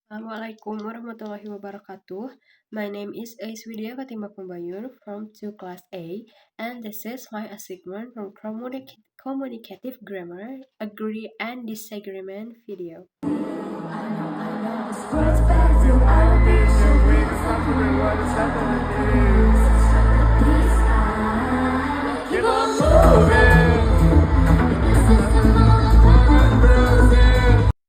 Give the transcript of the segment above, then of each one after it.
Assalamualaikum warahmatullahi wabarakatuh. My name is Aiswidia Fatima Pembayun from 2 Class A, and this is my assignment from Communicative Grammar, Agree and Disagreement video.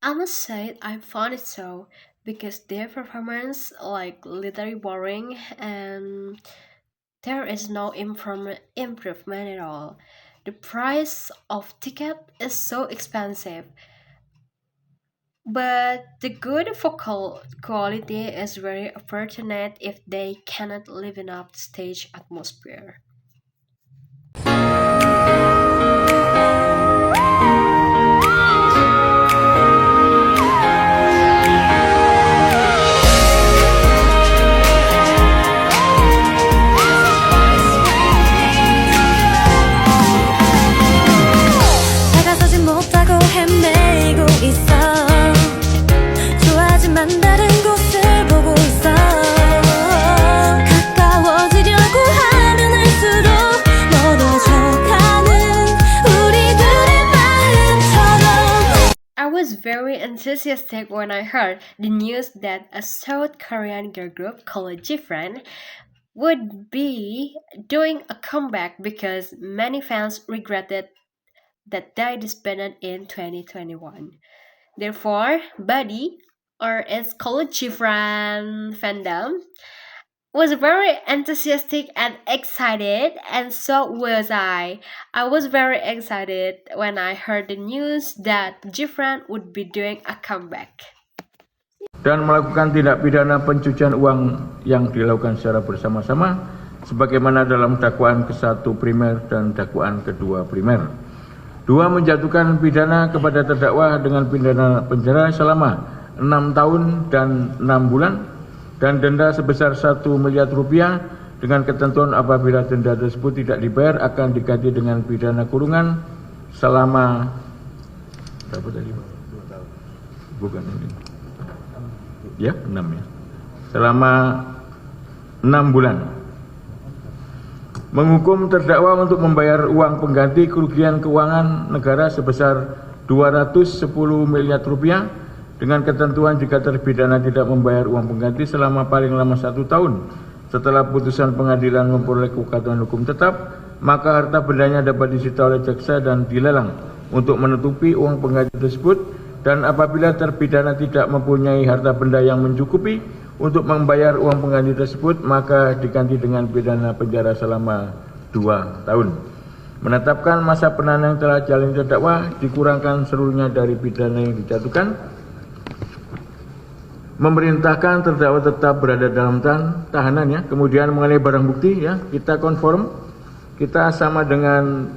I must say I found it so because their performance literally boring and there is no improvement at all. The price of ticket is so expensive, but the good vocal quality is very unfortunate if they cannot liven up the stage atmosphere. 다가서지 못하고 헤매고 있어. 좋아하지만 다른 곳을 보고 있어. 가까워지려고 하면 할수록 멀어져가는 우리들의 마음처럼. I was very enthusiastic when I heard the news that a South Korean girl group called Gfriend would be doing a comeback because many fans regretted that they disbanded in 2021. Therefore, Buddy, or its called Gfriend fandom, was very enthusiastic and excited, and so was I. I was very excited when I heard the news that Gfriend would be doing a comeback. Dan melakukan tindak pidana pencucian uang yang dilakukan secara bersama-sama sebagaimana dalam dakwaan ke-1 primer dan dakwaan kedua primer. 2. Menjatuhkan pidana kepada terdakwa dengan pidana penjara selama 6 tahun dan 6 bulan dan denda sebesar 1 miliar rupiah dengan ketentuan apabila denda tersebut tidak dibayar akan diganti dengan pidana kurungan selama berapa tadi? 2 tahun. Bukan ini. Ya, 6 ya. Selama 6 bulan. Menghukum terdakwa untuk membayar uang pengganti kerugian keuangan negara sebesar 210 miliar rupiah dengan ketentuan jika terpidana tidak membayar uang pengganti selama paling lama 1 tahun setelah putusan pengadilan memperoleh kekuatan hukum tetap, maka harta bendanya dapat disita oleh jaksa dan dilelang untuk menutupi uang pengganti tersebut. Dan apabila terpidana tidak mempunyai harta benda yang mencukupi untuk membayar uang pengganti tersebut, maka diganti dengan pidana penjara selama 2 tahun. Menetapkan masa penahanan yang telah jalani terdakwa dikurangkan seluruhnya dari pidana yang dijatuhkan. Memerintahkan terdakwa tetap berada dalam tahanan ya. Kemudian mengenai barang bukti ya, kita konform, kita sama dengan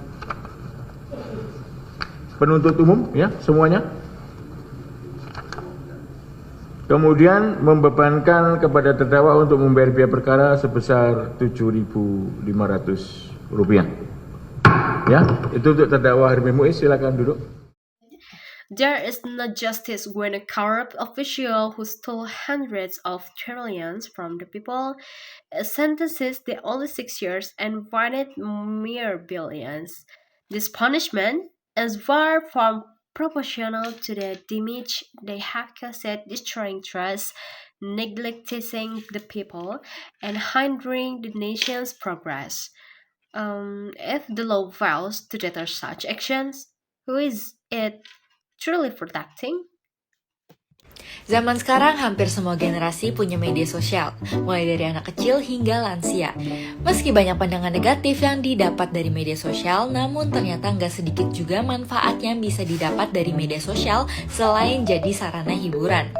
penuntut umum ya, semuanya. Kemudian membebankan kepada terdakwa untuk membayar biaya perkara sebesar Rp7.500. Ya, itu untuk terdakwa Hermi Muiz, silakan duduk. There is no justice when a corrupt official who stole hundreds of trillions from the people is sentences to only 6 years and fined mere billions. This punishment is far from proportional to the damage they have caused, destroying trust, neglecting the people, and hindering the nation's progress. If the law fails to deter such actions, who is it truly protecting? Zaman sekarang hampir semua generasi punya media sosial, mulai dari anak kecil hingga lansia. Meski banyak pandangan negatif yang didapat dari media sosial, namun ternyata nggak sedikit juga manfaat yang bisa didapat dari media sosial selain jadi sarana hiburan.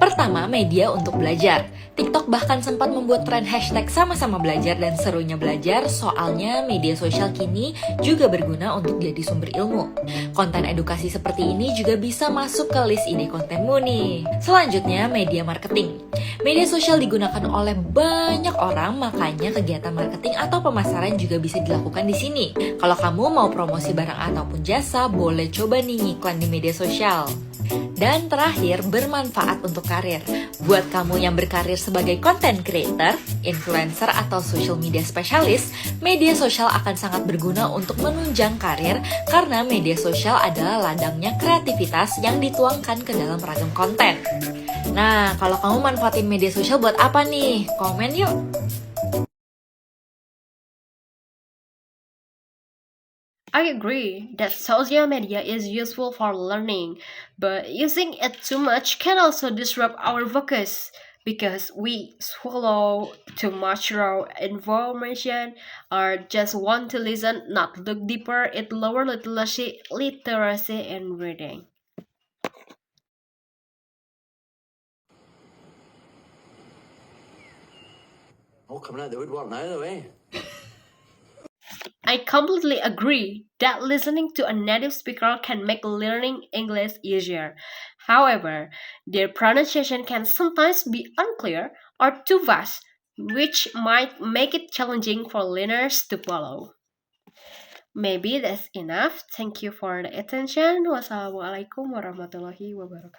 Pertama, media untuk belajar. TikTok bahkan sempat membuat tren hashtag sama-sama belajar dan serunya belajar, soalnya media sosial kini juga berguna untuk jadi sumber ilmu. Konten edukasi seperti ini juga bisa masuk ke list ide kontenmu nih. Selanjutnya, media marketing. Media sosial digunakan oleh banyak orang, makanya kegiatan marketing atau pemasaran juga bisa dilakukan di sini. Kalau kamu mau promosi barang ataupun jasa, boleh coba nih ngiklan di media sosial. Dan terakhir, bermanfaat untuk karir. Buat kamu yang berkarir sebagai content creator, influencer, atau social media specialist, media sosial akan sangat berguna untuk menunjang karir karena media sosial adalah ladangnya kreativitas yang dituangkan ke dalam ragam konten. Nah, kalau kamu manfaatin media sosial buat apa nih? Komen yuk! I agree that social media is useful for learning, but using it too much can also disrupt our focus because we swallow too much raw information or just want to listen, not look deeper. It lower literacy and reading. All coming out the woodwork now, though, eh? I completely agree that listening to a native speaker can make learning English easier. However, their pronunciation can sometimes be unclear or too fast, which might make it challenging for learners to follow. Maybe that's enough. Thank you for the attention. Wassalamualaikum warahmatullahi wabarakatuh.